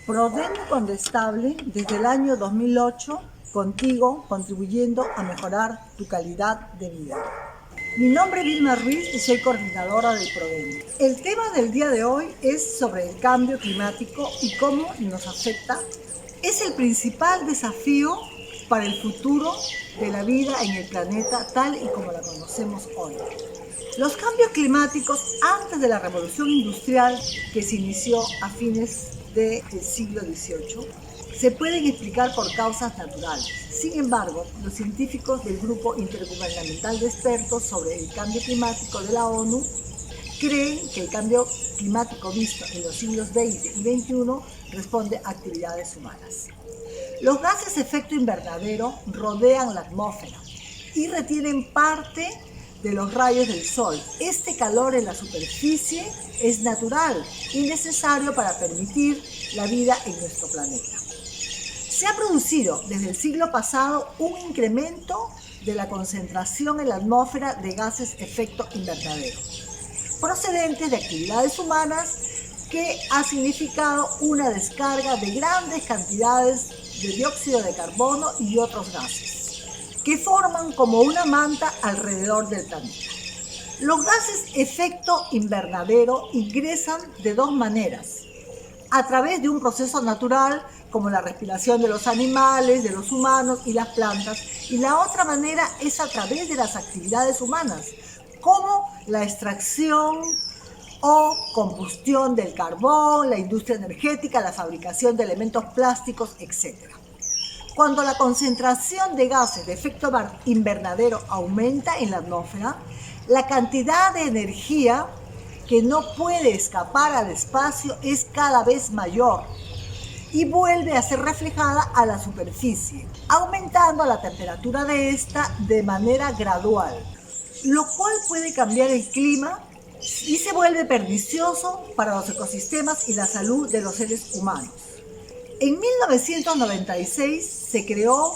Prodem Condestable desde el año 2008, contigo, contribuyendo a mejorar tu calidad de vida. Mi nombre es Vilma Ruiz y soy coordinadora del Prodem. El tema del día de hoy es sobre el cambio climático y cómo nos afecta. Es el principal desafío para el futuro de la vida en el planeta tal y como la conocemos hoy. Los cambios climáticos antes de la revolución industrial que se inició a fines del siglo XVIII se pueden explicar por causas naturales. Sin embargo, los científicos del Grupo Intergubernamental de Expertos sobre el Cambio Climático de la ONU creen que el cambio climático visto en los siglos XX y XXI responde a actividades humanas. Los gases de efecto invernadero rodean la atmósfera y retienen parte de los rayos del sol. Este calor en la superficie es natural y necesario para permitir la vida en nuestro planeta. Se ha producido desde el siglo pasado un incremento de la concentración en la atmósfera de gases de efecto invernadero, procedentes de actividades humanas, que ha significado una descarga de grandes cantidades de dióxido de carbono y otros gases, que forman como una manta alrededor del planeta. Los gases efecto invernadero ingresan de dos maneras: a través de un proceso natural, como la respiración de los animales, de los humanos y las plantas, y la otra manera es a través de las actividades humanas, como la extracción o combustión del carbón, la industria energética, la fabricación de elementos plásticos, etc. Cuando la concentración de gases de efecto invernadero aumenta en la atmósfera, la cantidad de energía que no puede escapar al espacio es cada vez mayor y vuelve a ser reflejada a la superficie, aumentando la temperatura de esta de manera gradual, lo cual puede cambiar el clima y se vuelve pernicioso para los ecosistemas y la salud de los seres humanos. En 1996 se creó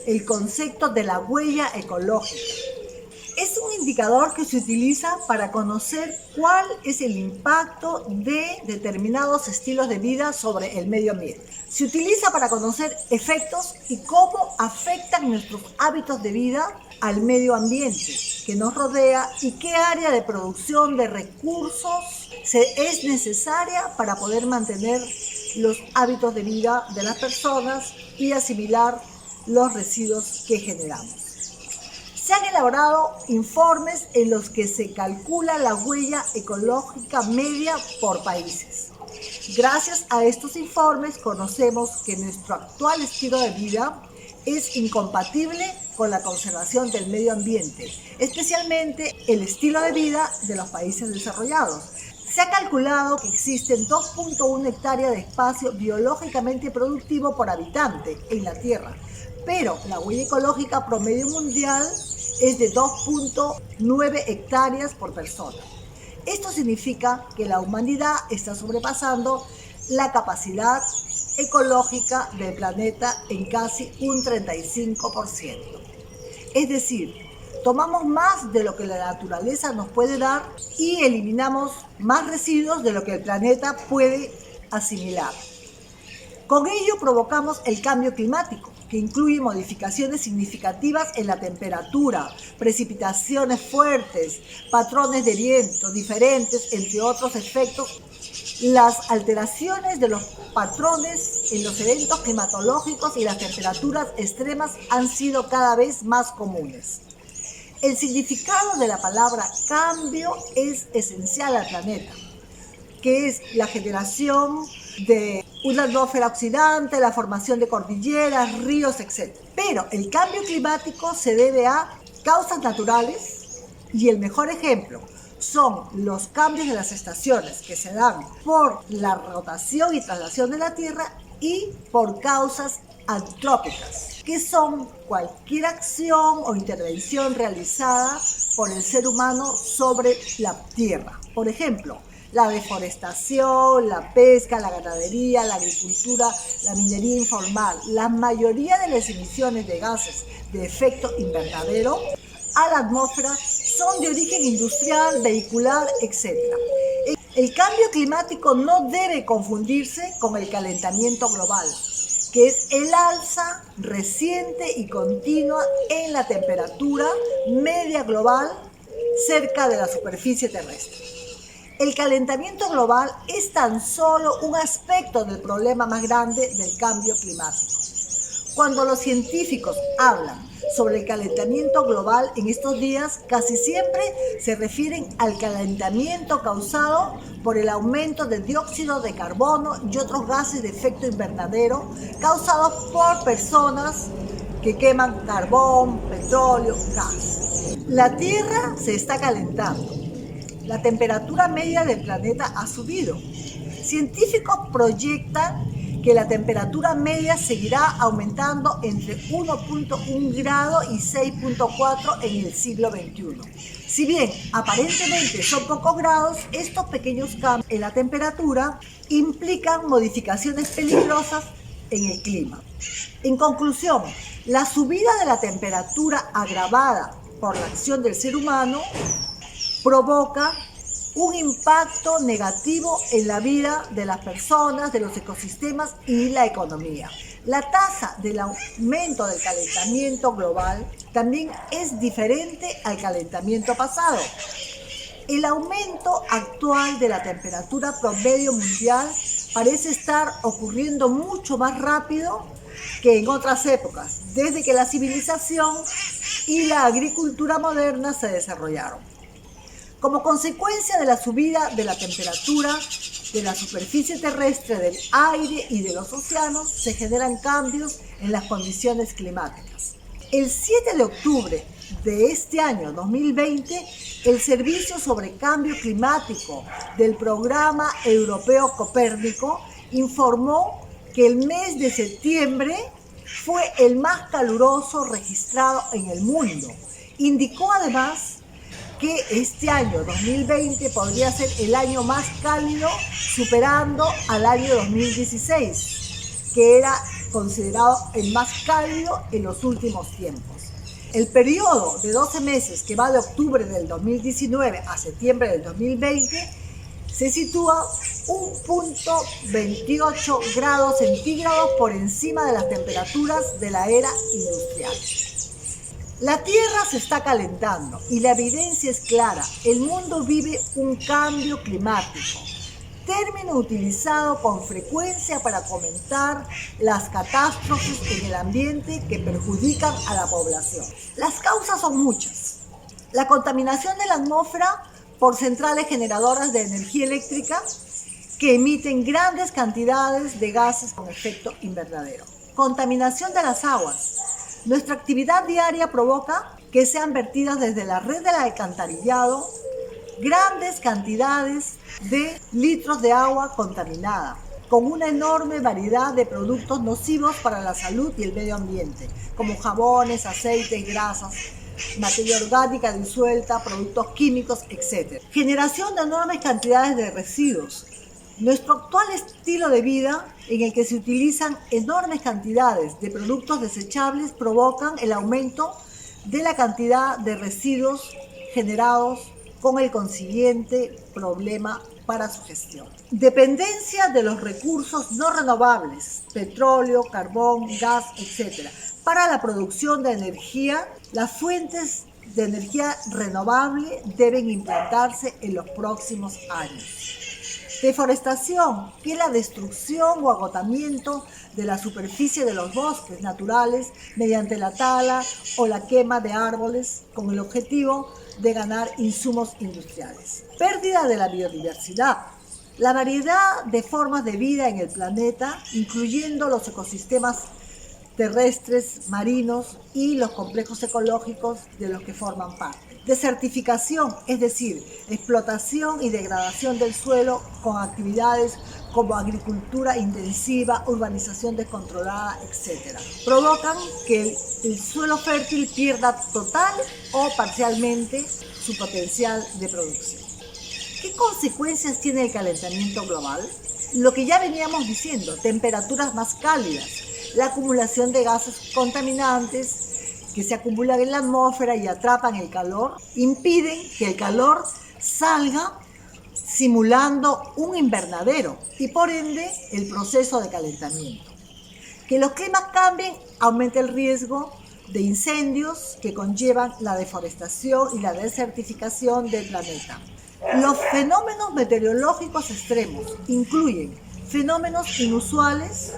el concepto de la huella ecológica. Es un indicador que se utiliza para conocer cuál es el impacto de determinados estilos de vida sobre el medio ambiente. Se utiliza para conocer efectos y cómo afectan nuestros hábitos de vida al medio ambiente que nos rodea y qué área de producción de recursos es necesaria para poder mantener los hábitos de vida de las personas y asimilar los residuos que generamos. Se han elaborado informes en los que se calcula la huella ecológica media por países. Gracias a estos informes conocemos que nuestro actual estilo de vida es incompatible con la conservación del medio ambiente, especialmente el estilo de vida de los países desarrollados. Se ha calculado que existen 2.1 hectáreas de espacio biológicamente productivo por habitante en la Tierra, pero la huella ecológica promedio mundial es de 2.9 hectáreas por persona. Esto significa que la humanidad está sobrepasando la capacidad ecológica del planeta en casi un 35%. Es decir, tomamos más de lo que la naturaleza nos puede dar y eliminamos más residuos de lo que el planeta puede asimilar. Con ello provocamos el cambio climático, que incluye modificaciones significativas en la temperatura, precipitaciones fuertes, patrones de viento diferentes, entre otros efectos. Las alteraciones de los patrones en los eventos climatológicos y las temperaturas extremas han sido cada vez más comunes. El significado de la palabra cambio es esencial al planeta, que es la generación de una atmósfera oxidante, la formación de cordilleras, ríos, etc. Pero el cambio climático se debe a causas naturales y el mejor ejemplo son los cambios de las estaciones que se dan por la rotación y traslación de la Tierra y por causas antrópicas, que son cualquier acción o intervención realizada por el ser humano sobre la Tierra. Por ejemplo, la deforestación, la pesca, la ganadería, la agricultura, la minería informal. La mayoría de las emisiones de gases de efecto invernadero a la atmósfera son de origen industrial, vehicular, etc. El cambio climático no debe confundirse con el calentamiento global, que es el alza reciente y continua en la temperatura media global cerca de la superficie terrestre. El calentamiento global es tan solo un aspecto del problema más grande del cambio climático. Cuando los científicos hablan sobre el calentamiento global en estos días, casi siempre se refieren al calentamiento causado por el aumento del dióxido de carbono y otros gases de efecto invernadero causados por personas que queman carbón, petróleo, gas. La Tierra se está calentando. La temperatura media del planeta ha subido. Científicos proyectan que la temperatura media seguirá aumentando entre 1.1 grado y 6.4 en el siglo XXI. Si bien aparentemente son pocos grados, estos pequeños cambios en la temperatura implican modificaciones peligrosas en el clima. En conclusión, la subida de la temperatura agravada por la acción del ser humano provoca un impacto negativo en la vida de las personas, de los ecosistemas y la economía. La tasa del aumento del calentamiento global también es diferente al calentamiento pasado. El aumento actual de la temperatura promedio mundial parece estar ocurriendo mucho más rápido que en otras épocas, desde que la civilización y la agricultura moderna se desarrollaron. Como consecuencia de la subida de la temperatura de la superficie terrestre, del aire y de los océanos, se generan cambios en las condiciones climáticas. El 7 de octubre de este año 2020, el Servicio sobre Cambio Climático del Programa Europeo Copérnico informó que el mes de septiembre fue el más caluroso registrado en el mundo. Indicó además que este año 2020 podría ser el año más cálido, superando al año 2016, que era considerado el más cálido en los últimos tiempos. El periodo de 12 meses que va de octubre del 2019 a septiembre del 2020 se sitúa 1.28 grados centígrados por encima de las temperaturas de la era industrial. La Tierra se está calentando y la evidencia es clara. El mundo vive un cambio climático, término utilizado con frecuencia para comentar las catástrofes en el ambiente que perjudican a la población. Las causas son muchas. La contaminación de la atmósfera por centrales generadoras de energía eléctrica que emiten grandes cantidades de gases con efecto invernadero. Contaminación de las aguas. Nuestra actividad diaria provoca que sean vertidas desde la red del alcantarillado grandes cantidades de litros de agua contaminada, con una enorme variedad de productos nocivos para la salud y el medio ambiente, como jabones, aceites, grasas, materia orgánica disuelta, productos químicos, etc. Generación de enormes cantidades de residuos. Nuestro actual estilo de vida, en el que se utilizan enormes cantidades de productos desechables, provocan el aumento de la cantidad de residuos generados, con el consiguiente problema para su gestión. Dependencia de los recursos no renovables, petróleo, carbón, gas, etc. Para la producción de energía, las fuentes de energía renovable deben implantarse en los próximos años. Deforestación, que es la destrucción o agotamiento de la superficie de los bosques naturales mediante la tala o la quema de árboles con el objetivo de ganar insumos industriales. Pérdida de la biodiversidad. La variedad de formas de vida en el planeta, incluyendo los ecosistemas terrestres, marinos y los complejos ecológicos de los que forman parte. Desertificación, es decir, explotación y degradación del suelo con actividades como agricultura intensiva, urbanización descontrolada, etc. Provocan que el suelo fértil pierda total o parcialmente su potencial de producción. ¿Qué consecuencias tiene el calentamiento global? Lo que ya veníamos diciendo, temperaturas más cálidas, la acumulación de gases contaminantes que se acumulan en la atmósfera y atrapan el calor, impiden que el calor salga simulando un invernadero y por ende el proceso de calentamiento. Que los climas cambien aumenta el riesgo de incendios que conllevan la deforestación y la desertificación del planeta. Los fenómenos meteorológicos extremos incluyen fenómenos inusuales,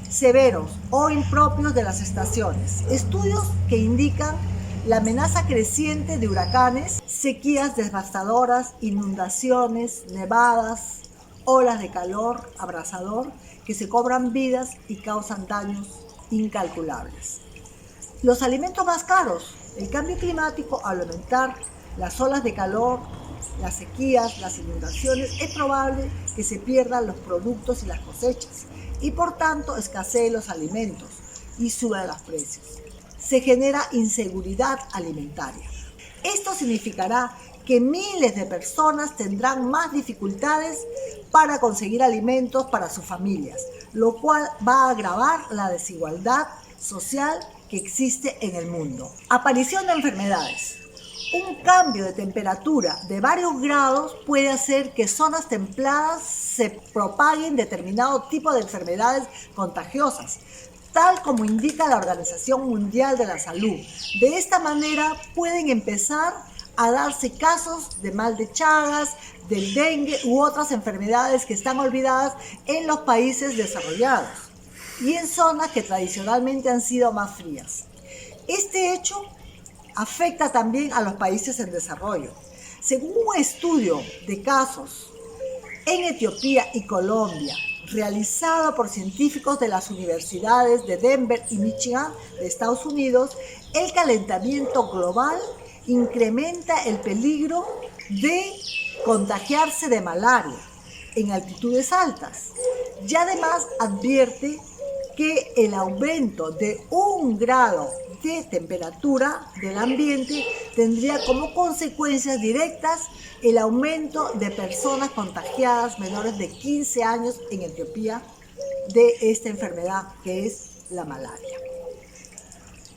severos o impropios de las estaciones. Estudios que indican la amenaza creciente de huracanes, sequías devastadoras, inundaciones, nevadas, olas de calor abrasador que se cobran vidas y causan daños incalculables. Los alimentos más caros. El cambio climático, al aumentar las olas de calor, las sequías, las inundaciones, es probable que se pierdan los productos y las cosechas y por tanto escaseen los alimentos y suban los precios. Se genera inseguridad alimentaria. Esto significará que miles de personas tendrán más dificultades para conseguir alimentos para sus familias, lo cual va a agravar la desigualdad social que existe en el mundo. Aparición de enfermedades. Un cambio de temperatura de varios grados puede hacer que zonas templadas se propaguen determinado tipo de enfermedades contagiosas, tal como indica la Organización Mundial de la Salud. De esta manera pueden empezar a darse casos de mal de Chagas, del dengue u otras enfermedades que están olvidadas en los países desarrollados y en zonas que tradicionalmente han sido más frías. Este hecho afecta también a los países en desarrollo. Según un estudio de casos en Etiopía y Colombia, realizado por científicos de las universidades de Denver y Michigan de Estados Unidos, el calentamiento global incrementa el peligro de contagiarse de malaria en altitudes altas y además advierte que el aumento de 1 grado de temperatura del ambiente tendría como consecuencias directas el aumento de personas contagiadas menores de 15 años en Etiopía de esta enfermedad que es la malaria.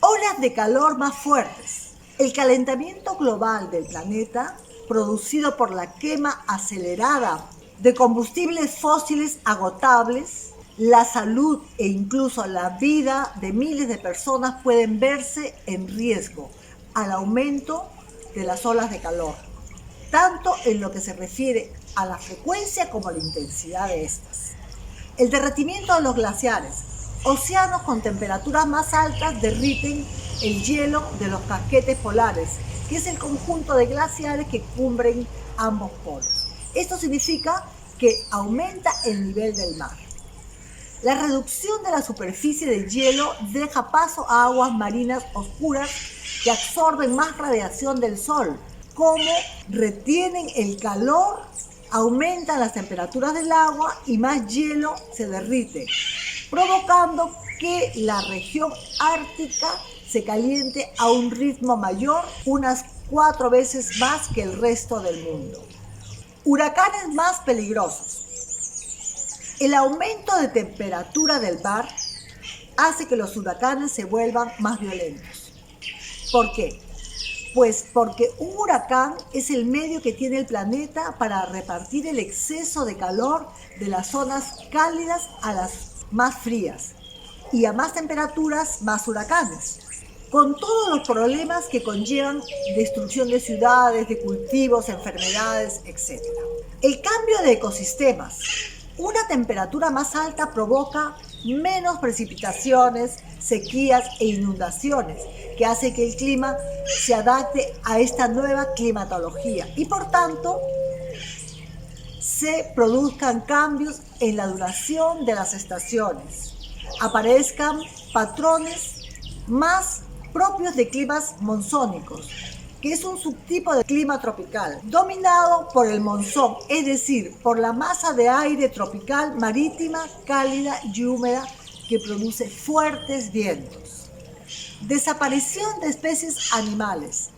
Olas de calor más fuertes. El calentamiento global del planeta, producido por la quema acelerada de combustibles fósiles agotables, la salud e incluso la vida de miles de personas pueden verse en riesgo al aumento de las olas de calor, tanto en lo que se refiere a la frecuencia como a la intensidad de estas. El derretimiento de los glaciares. Océanos con temperaturas más altas derriten el hielo de los casquetes polares, que es el conjunto de glaciares que cubren ambos polos. Esto significa que aumenta el nivel del mar. La reducción de la superficie del hielo deja paso a aguas marinas oscuras que absorben más radiación del sol. Como retienen el calor, aumentan las temperaturas del agua y más hielo se derrite, provocando que la región ártica se caliente a un ritmo mayor, unas 4 veces más que el resto del mundo. Huracanes más peligrosos. El aumento de temperatura del mar hace que los huracanes se vuelvan más violentos. ¿Por qué? Pues porque un huracán es el medio que tiene el planeta para repartir el exceso de calor de las zonas cálidas a las más frías y a más temperaturas, más huracanes, con todos los problemas que conllevan destrucción de ciudades, de cultivos, enfermedades, etc. El cambio de ecosistemas. Una temperatura más alta provoca menos precipitaciones, sequías e inundaciones, que hace que el clima se adapte a esta nueva climatología y por tanto se produzcan cambios en la duración de las estaciones, aparezcan patrones más propios de climas monzónicos, que es un subtipo de clima tropical, dominado por el monzón, es decir, por la masa de aire tropical marítima, cálida y húmeda que produce fuertes vientos. Desaparición de especies animales.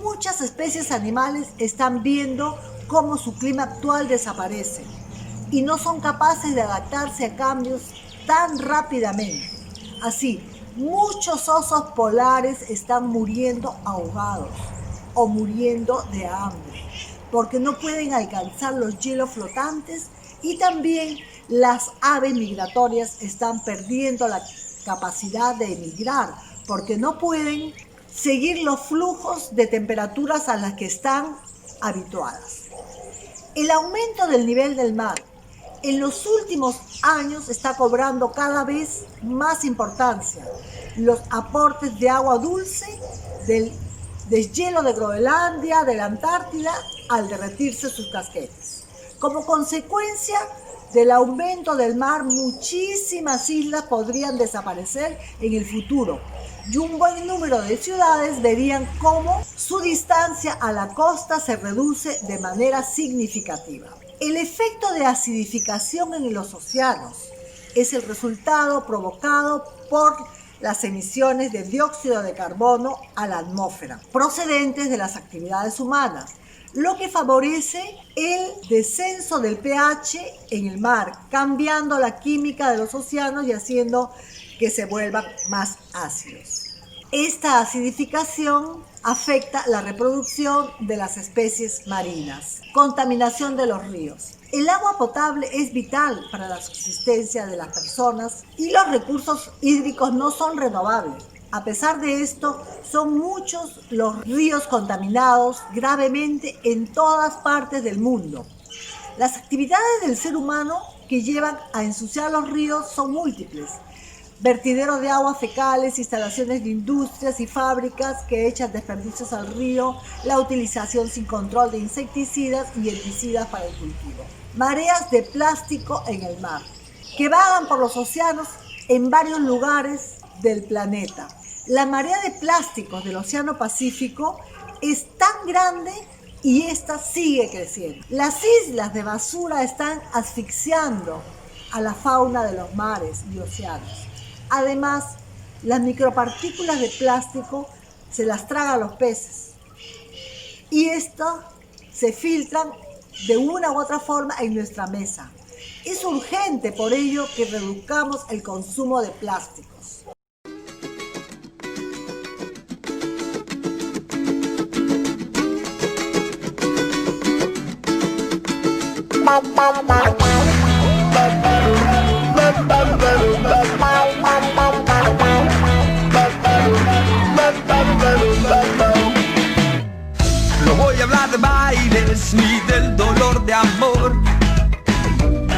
Muchas especies animales están viendo cómo su clima actual desaparece y no son capaces de adaptarse a cambios tan rápidamente. Así, muchos osos polares están muriendo ahogados o muriendo de hambre. porque no pueden alcanzar los hielos flotantes, y también las aves migratorias están perdiendo la capacidad de emigrar porque no pueden seguir los flujos de temperaturas a las que están habituadas. El aumento del nivel del mar en los últimos años está cobrando cada vez más importancia. Los aportes de agua dulce del deshielo de Groenlandia, de la Antártida, al derretirse sus casquetes. Como consecuencia del aumento del mar, muchísimas islas podrían desaparecer en el futuro, y un buen número de ciudades verían cómo su distancia a la costa se reduce de manera significativa. El efecto de acidificación en los océanos es el resultado provocado por las emisiones de dióxido de carbono a la atmósfera, procedentes de las actividades humanas, lo que favorece el descenso del pH en el mar, cambiando la química de los océanos y haciendo que se vuelvan más ácidos. Esta acidificación afecta la reproducción de las especies marinas. Contaminación de los ríos. El agua potable es vital para la subsistencia de las personas y los recursos hídricos no son renovables. A pesar de esto, son muchos los ríos contaminados gravemente en todas partes del mundo. Las actividades del ser humano que llevan a ensuciar los ríos son múltiples. Vertideros de aguas fecales, instalaciones de industrias y fábricas que echan desperdicios al río, la utilización sin control de insecticidas y herbicidas para el cultivo. Mareas de plástico en el mar, que vagan por los océanos en varios lugares del planeta. La marea de plásticos del Océano Pacífico es tan grande y esta sigue creciendo. Las islas de basura están asfixiando a la fauna de los mares y océanos. Además, las micropartículas de plástico se las tragan los peces y estas se filtran de una u otra forma en nuestra mesa. Es urgente por ello que reduzcamos el consumo de plásticos. No voy a hablar de bailes, ni del dolor de amor,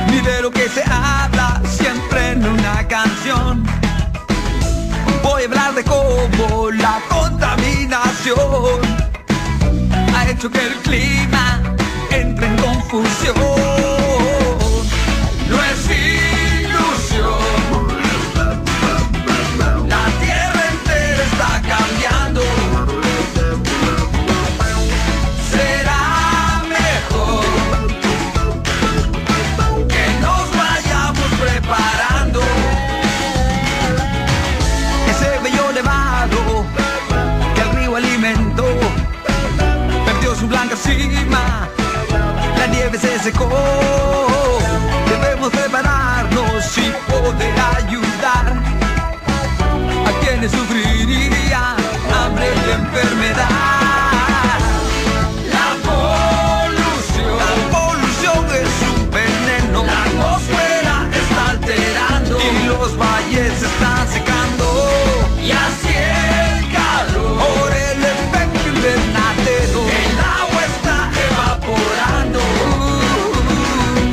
ni de lo que se habla siempre en una canción. Voy a hablar de cómo la contaminación ha hecho que el clima entre en confusión. No es ilusión, la tierra entera está cambiando. Será mejor que nos vayamos preparando. Ese bello nevado que el río alimentó perdió su blanca cima, la nieve se secó. Debemos prepararnos y poder ayudar a quienes sufrirían hambre y enfermedad. La polución es un veneno. La atmósfera está alterando y los valles se están secando. Y así el calor, por el efecto invernadero, el agua está evaporando.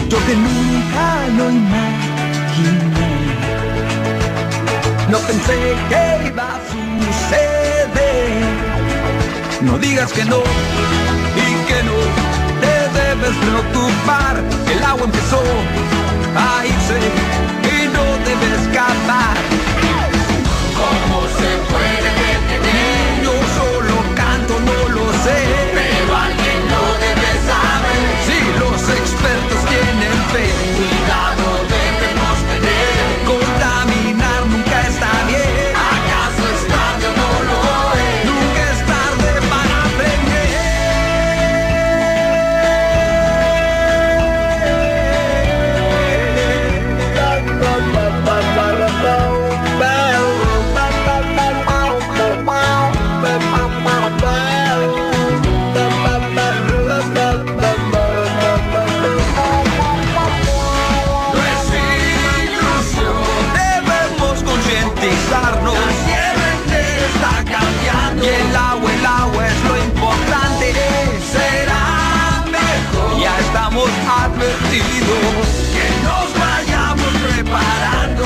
Yo que nunca lo imaginé, no pensé que iba a suceder. No digas que no y que no te debes preocupar. El agua empezó a irse y no debe escapar. ¿Cómo se puede detener? Yo solo canto, no lo sé, pero alguien lo debe saber. Si los expertos tienen fe, cuidado debemos tener. Contaminar nunca está bien. ¿Acaso es tarde o no lo es? Nunca es tarde para aprender. concientizarnos. La tierra entera está cambiando y el agua es lo importante. Será mejor, ya estamos advertidos, que nos vayamos preparando.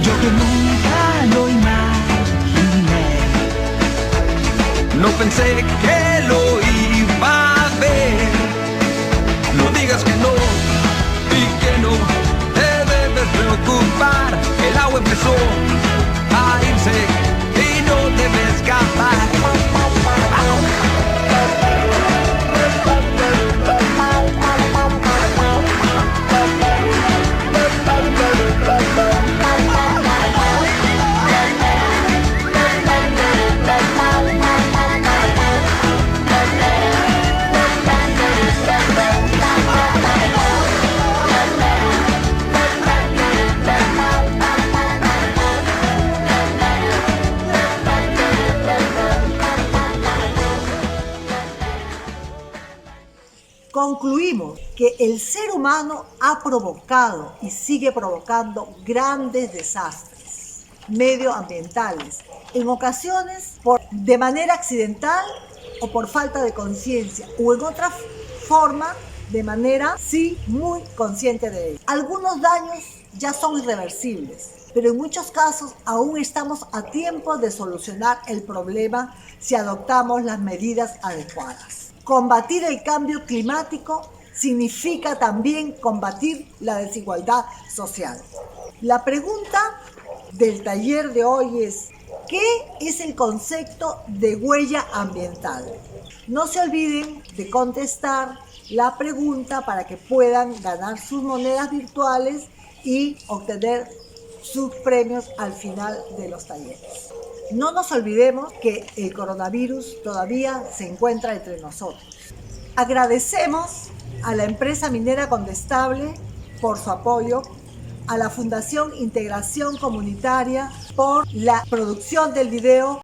Yo que nunca lo imaginé, no pensé que lo iba a ver. No digas que no y que no te debes preocupar. El agua empezó a irse y no debes escapar. Concluimos que el ser humano ha provocado y sigue provocando grandes desastres medioambientales, en ocasiones de manera accidental o por falta de conciencia, o en otra forma de manera sí muy consciente de ello. Algunos daños ya son irreversibles, pero en muchos casos aún estamos a tiempo de solucionar el problema si adoptamos las medidas adecuadas. Combatir el cambio climático significa también combatir la desigualdad social. La pregunta del taller de hoy es: ¿qué es el concepto de huella ambiental? No se olviden de contestar la pregunta para que puedan ganar sus monedas virtuales y obtener sus premios al final de los talleres. No nos olvidemos que el coronavirus todavía se encuentra entre nosotros. Agradecemos a la empresa minera Condestable por su apoyo, a la Fundación Integración Comunitaria por la producción del video